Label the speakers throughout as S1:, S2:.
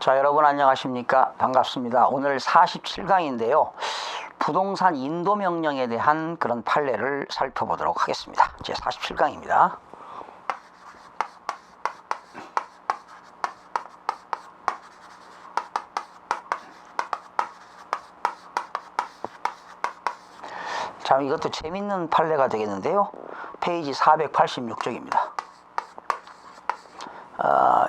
S1: 자, 여러분 안녕하십니까? 반갑습니다. 오늘 47강인데요. 부동산 인도 명령에 대한 그런 판례를 살펴보도록 하겠습니다. 제 47강입니다. 자, 이것도 재밌는 판례가 되겠는데요. 페이지 486쪽입니다.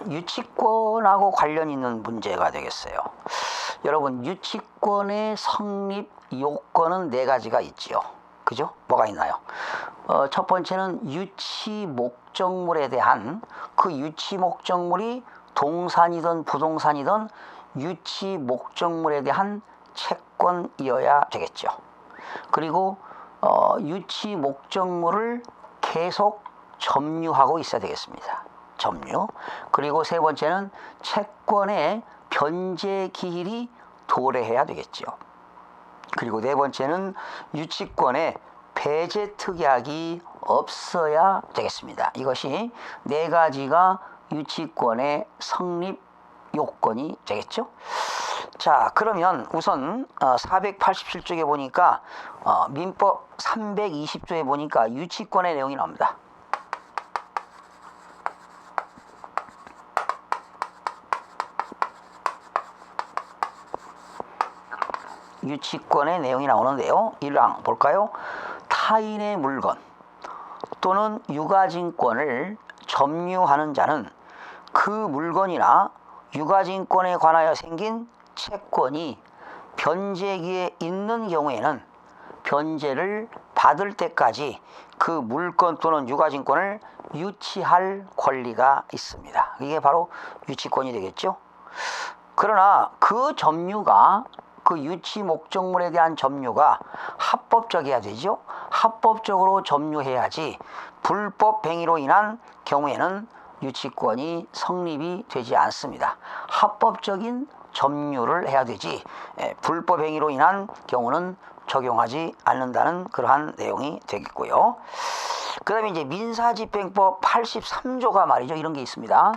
S1: 유치권하고 관련 있는 문제가 되겠어요. 여러분, 유치권의 성립 요건은 네 가지가 있지요. 그죠? 뭐가 있나요? 첫 번째는 유치 목적물에 대한, 그 유치 목적물이 동산이든 부동산이든 유치 목적물에 대한 채권이어야 되겠죠. 그리고 유치 목적물을 계속 점유하고 있어야 되겠습니다. 점유. 그리고 세 번째는 채권의 변제 기일이 도래해야 되겠죠. 그리고 네 번째는 유치권에 배제 특약이 없어야 되겠습니다. 이것이 네 가지가 유치권의 성립 요건이 되겠죠. 자, 그러면 우선 487쪽에 보니까 민법 320조에 보니까 유치권의 내용이 나옵니다. 유치권의 내용이 나오는데요. 1항 볼까요? 타인의 물건 또는 유가증권을 점유하는 자는 그 물건이나 유가증권에 관하여 생긴 채권이 변제기에 있는 경우에는 변제를 받을 때까지 그 물건 또는 유가증권을 유치할 권리가 있습니다. 이게 바로 유치권이 되겠죠. 그러나 그 점유가, 그 유치 목적물에 대한 점유가 합법적이어야 되죠. 합법적으로 점유해야지 불법 행위로 인한 경우에는 유치권이 성립이 되지 않습니다. 합법적인 점유를 해야 되지 불법 행위로 인한 경우는 적용하지 않는다는 그러한 내용이 되겠고요. 그 다음에 이제 민사집행법 83조가 말이죠. 이런 게 있습니다.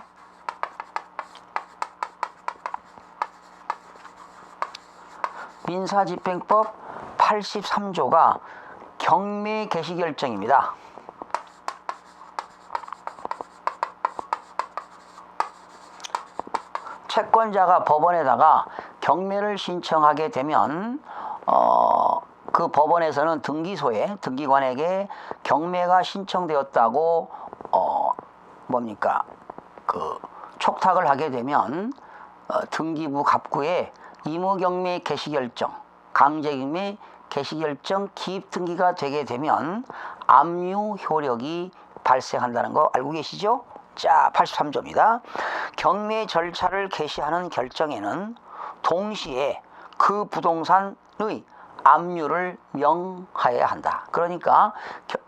S1: 민사집행법 83조가 경매 개시 결정입니다. 채권자가 법원에다가 경매를 신청하게 되면 그 법원에서는 등기소에, 등기관에게 경매가 신청되었다고 촉탁을 하게 되면 등기부 갑구에 임의경매 개시결정, 강제경매 개시결정 기입등기가 되게 되면 압류 효력이 발생한다는 거 알고 계시죠? 자, 83조입니다. 경매 절차를 개시하는 결정에는 동시에 그 부동산의 압류를 명하여야 한다. 그러니까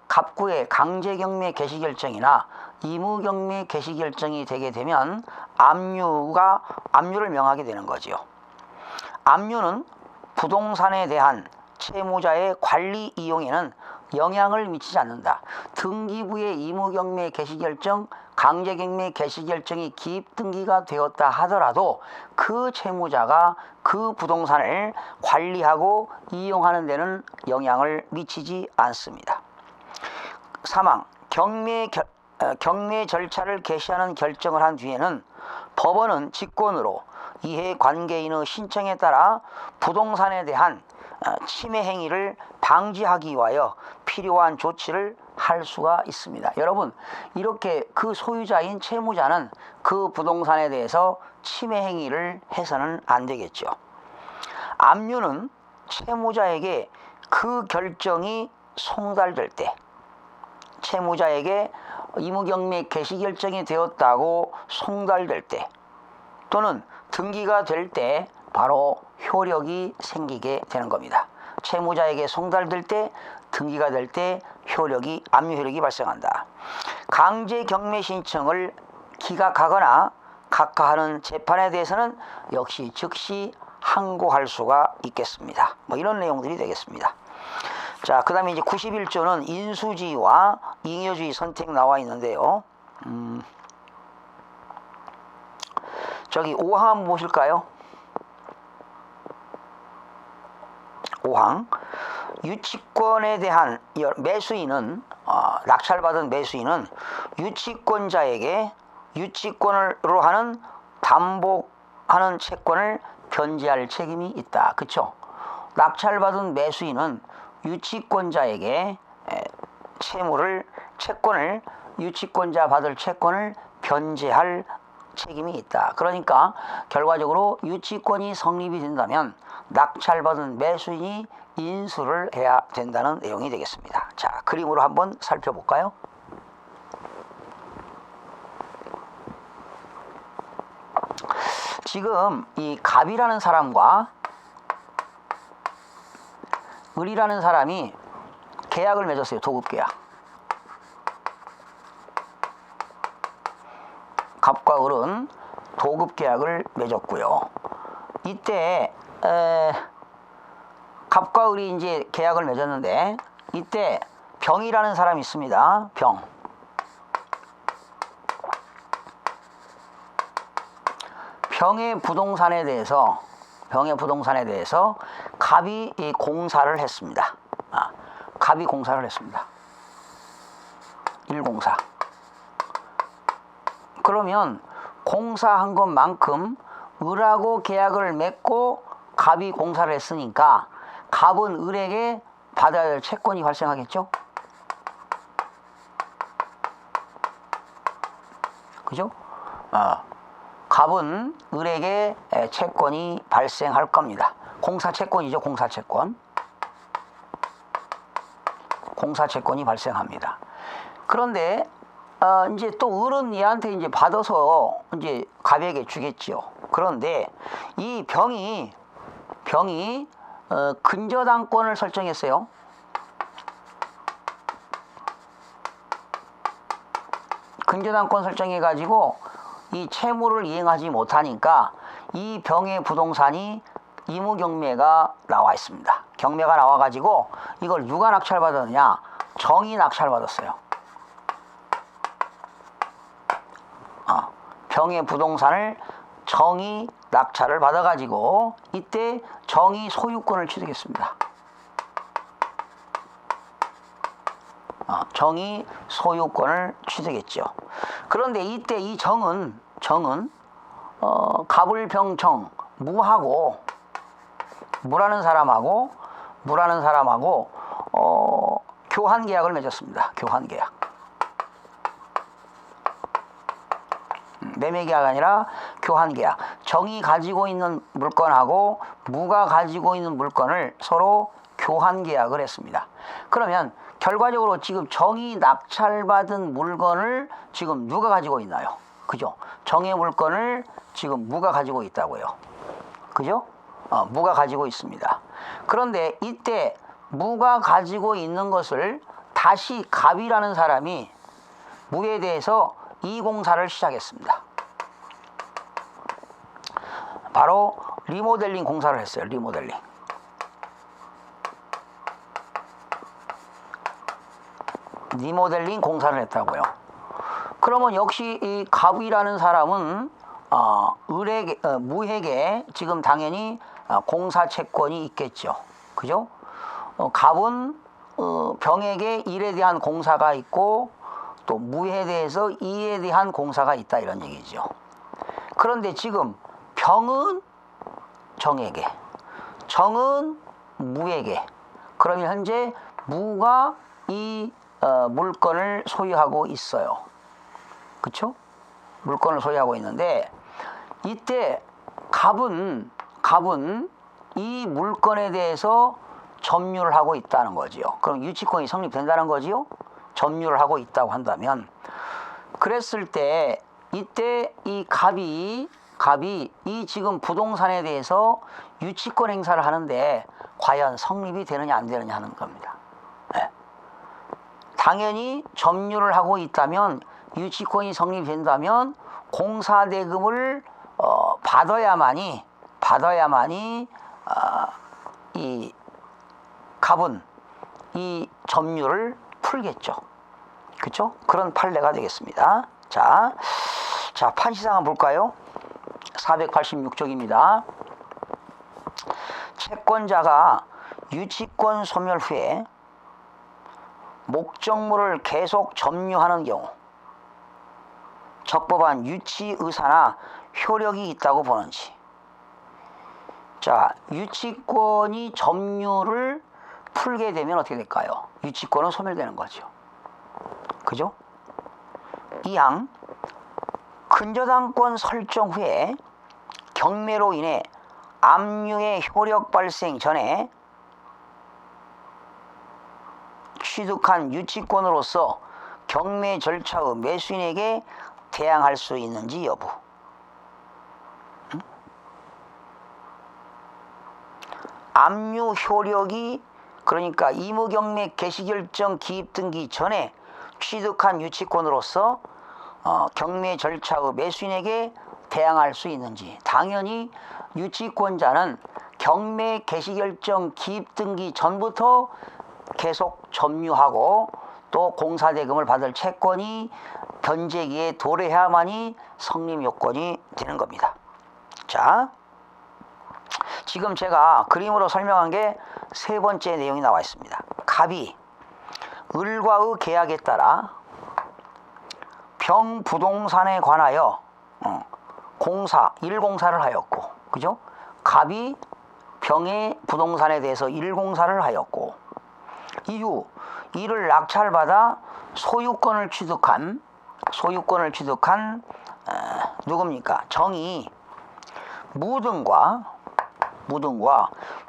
S1: 갑구에 강제경매 개시결정이나 임의경매 개시결정이 되게 되면 압류를 명하게 되는 거지요. 압류는 부동산에 대한 채무자의 관리 이용에는 영향을 미치지 않는다. 등기부의 임의경매 개시결정, 강제경매 개시결정이 기입등기가 되었다 하더라도 그 채무자가 그 부동산을 관리하고 이용하는 데는 영향을 미치지 않습니다. 3항 경매 절차를 개시하는 결정을 한 뒤에는 법원은 직권으로 이해관계인의 신청에 따라 부동산에 대한 침해 행위를 방지하기 위하여 필요한 조치를 할 수가 있습니다. 여러분, 이렇게 그 소유자인 채무자는 그 부동산에 대해서 침해 행위를 해서는 안 되겠죠. 압류는 채무자에게 그 결정이 송달될 때, 채무자에게 임의경매 개시결정이 되었다고 송달될 때, 또는 등기가 될 때 바로 효력이 생기게 되는 겁니다. 채무자에게 송달될 때, 등기가 될 때 압류 효력이 발생한다. 강제 경매 신청을 기각하거나 각하하는 재판에 대해서는 역시 즉시 항고할 수가 있겠습니다. 이런 내용들이 되겠습니다. 자, 그 다음에 이제 91조는 인수지위와 잉여주의 선택 나와 있는데요. 저기 5항 한번 보실까요? 5항. 유치권에 대한 매수인은 낙찰받은 매수인은 유치권자에게 유치권으로 하는 담보하는 채권을 변제할 책임이 있다. 그쵸? 낙찰받은 매수인은 유치권자에게 채권을 유치권자 받을 채권을 변제할 책임이 있다. 그러니까 결과적으로 유치권이 성립이 된다면 낙찰받은 매수인이 인수를 해야 된다는 내용이 되겠습니다. 자, 그림으로 한번 살펴볼까요? 지금 이 갑이라는 사람과 을이라는 사람이 계약을 맺었어요. 도급계약. 갑과 을은 도급계약을 맺었고요. 이때 갑과 을이 이제 계약을 맺었는데 이때 병이라는 사람이 있습니다. 병의 부동산에 대해서 갑이 이 공사를 했습니다. 갑이 공사를 했습니다. 1공사. 그러면 공사한 것만큼 을하고 계약을 맺고 갑이 공사를 했으니까 갑은 을에게 받아야 할 채권이 발생하겠죠? 그죠? 갑은 을에게 채권이 발생할 겁니다. 공사채권이죠. 공사채권이 발생합니다. 그런데 이제 또 을은 얘한테 이제 받아서 이제 갑에게 주겠지요. 그런데 이 병이 근저당권을 설정했어요. 근저당권 설정해가지고 이 채무를 이행하지 못하니까 이 병의 부동산이 의무경매가 나와 있습니다. 경매가 나와가지고 이걸 누가 낙찰받았느냐? 정이 낙찰받았어요. 병의 부동산을 정이 낙찰을 받아가지고 이때 정이 소유권을 취득했습니다. 정이 소유권을 취득했죠. 그런데 이때 이 정은 갑을병정 무라는 사람하고 교환 계약을 맺었습니다. 교환 계약. 매매 계약이 아니라 교환 계약. 정이 가지고 있는 물건하고 무가 가지고 있는 물건을 서로 교환 계약을 했습니다. 그러면 결과적으로 지금 정이 낙찰받은 물건을 지금 누가 가지고 있나요? 그죠? 정의 물건을 지금 무가 가지고 있다고요. 그죠? 무가 가지고 있습니다. 그런데 이때 무가 가지고 있는 것을 다시 갑이라는 사람이 무에 대해서 이공사를 시작했습니다. 바로 리모델링 공사를 했어요. 리모델링 공사를 했다고요. 그러면 역시 이 갑이라는 사람은 무에게 지금 당연히 공사 채권이 있겠죠. 그죠? 갑은 병에게 일에 대한 공사가 있고 또 무에 대해서 이에 대한 공사가 있다 이런 얘기죠. 그런데 지금 병은 정에게, 정은 무에게. 그러면 현재 무가 이 물건을 소유하고 있어요. 그렇죠? 물건을 소유하고 있는데 이때 갑은 이 물건에 대해서 점유를 하고 있다는 거지요. 그럼 유치권이 성립된다는 거지요. 점유를 하고 있다고 한다면 그랬을 때 이때 이 갑이 이 지금 부동산에 대해서 유치권 행사를 하는데 과연 성립이 되느냐 안 되느냐 하는 겁니다. 네. 당연히 점유를 하고 있다면 유치권이 성립된다면 공사대금을 받아야만이 이 갑은 이 점유를 풀겠죠. 그렇죠? 그런 판례가 되겠습니다. 자 판시상 한번 볼까요? 486쪽입니다. 채권자가 유치권 소멸 후에 목적물을 계속 점유하는 경우 적법한 유치 의사나 효력이 있다고 보는지. 자, 유치권이 점유를 풀게 되면 어떻게 될까요? 유치권은 소멸되는 거죠. 그죠? 이항 근저당권 설정 후에 경매로 인해 압류의 효력 발생 전에 취득한 유치권으로서 경매 절차의 매수인에게 대항할 수 있는지 여부. 압류 효력이 그러니까 임의경매 개시결정 기입 등기 전에 취득한 유치권으로서 경매 절차의 매수인에게 대항할 수 있는지. 당연히 유치권자는 경매 개시결정 기입 등기 전부터 계속 점유하고 또 공사대금을 받을 채권이 변제기에 도래해야만이 성립 요건이 되는 겁니다. 자, 지금 제가 그림으로 설명한 게 세 번째 내용이 나와 있습니다. 갑이 을과의 계약에 따라 병부동산에 관하여 일공사를 하였고, 그죠? 갑이 병의 부동산에 대해서 일공사를 하였고, 이후 이를 낙찰받아 소유권을 취득한 누굽니까? 정이 무등과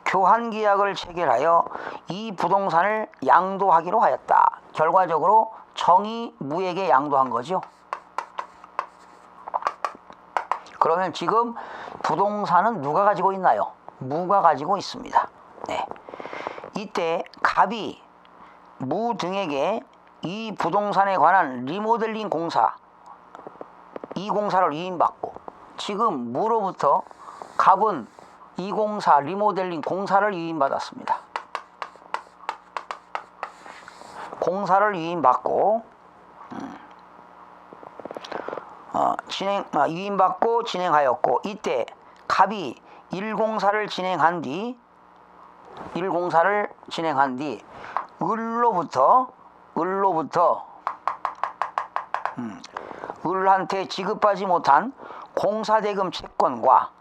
S1: 교환계약을 체결하여 이 부동산을 양도하기로 하였다. 결과적으로 정이 무에게 양도한 거죠. 그러면 지금 부동산은 누가 가지고 있나요? 무가 가지고 있습니다. 네. 이때 갑이 무 등에게 이 부동산에 관한 리모델링 공사, 이 공사를 위임받고, 지금 무로부터 갑은 이 공사, 리모델링 공사를 위임받았습니다. 공사를 위임받고 위임받고 진행하였고, 이때 갑이 일공사를 진행한 뒤 을한테 지급하지 못한 공사대금 채권과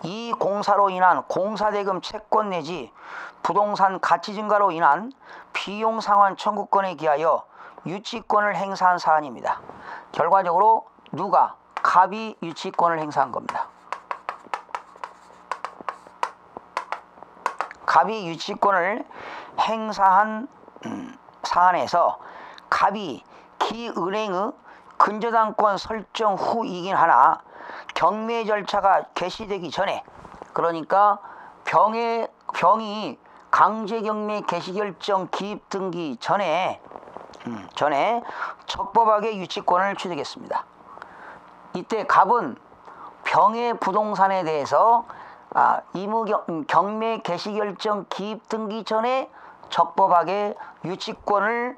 S1: 이 공사로 인한 공사대금 채권 내지 부동산 가치 증가로 인한 비용 상환 청구권에 기하여 유치권을 행사한 사안입니다. 결과적으로 갑이 유치권을 행사한 겁니다. 갑이 유치권을 행사한 사안에서 갑이 기은행의 근저당권 설정 후이긴 하나 경매 절차가 개시되기 전에, 그러니까 병이 강제경매 개시결정 기입 등기 전에 적법하게 유치권을 취득했습니다. 이때 갑은 병의 부동산에 대해서 경매 개시결정 기입 등기 전에 적법하게 유치권을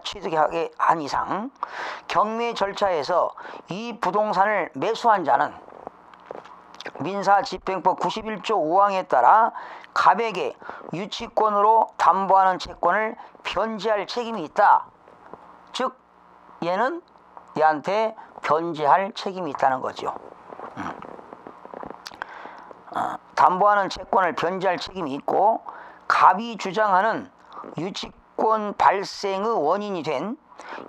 S1: 취득하게 한 이상 경매 절차에서 이 부동산을 매수한 자는 민사집행법 91조 5항에 따라 갑에게 유치권으로 담보하는 채권을 변제할 책임이 있다. 즉 얘한테 변제할 책임이 있다는 거죠. 담보하는 채권을 변제할 책임이 있고, 갑이 주장하는 유치권 발생의 원인이 된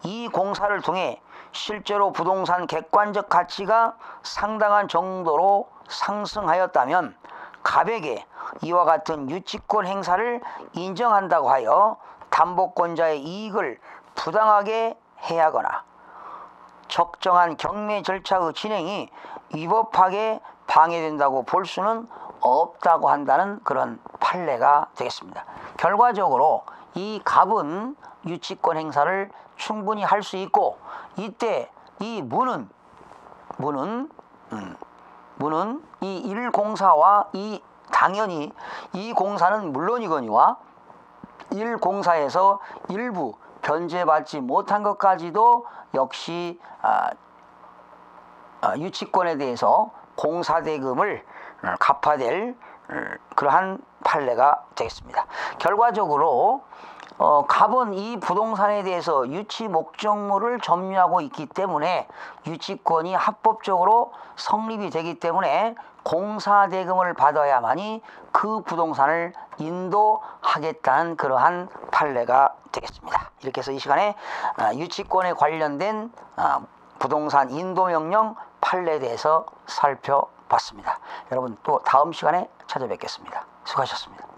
S1: 이 공사를 통해 실제로 부동산 객관적 가치가 상당한 정도로 상승하였다면 갑에게 이와 같은 유치권 행사를 인정한다고 하여 담보권자의 이익을 부당하게 해하거나 적정한 경매 절차의 진행이 위법하게 방해된다고 볼 수는 없다고 한다는 그런 판례가 되겠습니다. 결과적으로 이 갑은 유치권 행사를 충분히 할 수 있고, 이때 이 무는 이 일공사와 당연히 이 공사는 물론이거니와 일공사에서 일부 변제받지 못한 것까지도 역시 유치권에 대해서 공사대금을 갚아야 될 그러한 판례가 되겠습니다. 결과적으로 갑은 이 부동산에 대해서 유치 목적물을 점유하고 있기 때문에 유치권이 합법적으로 성립이 되기 때문에 공사대금을 받아야만이 그 부동산을 인도하겠다는 그러한 판례가 되겠습니다. 이렇게 해서 이 시간에 유치권에 관련된 부동산 인도명령 판례에 대해서 살펴봤습니다. 여러분 또 다음 시간에 찾아뵙겠습니다. 수고하셨습니다.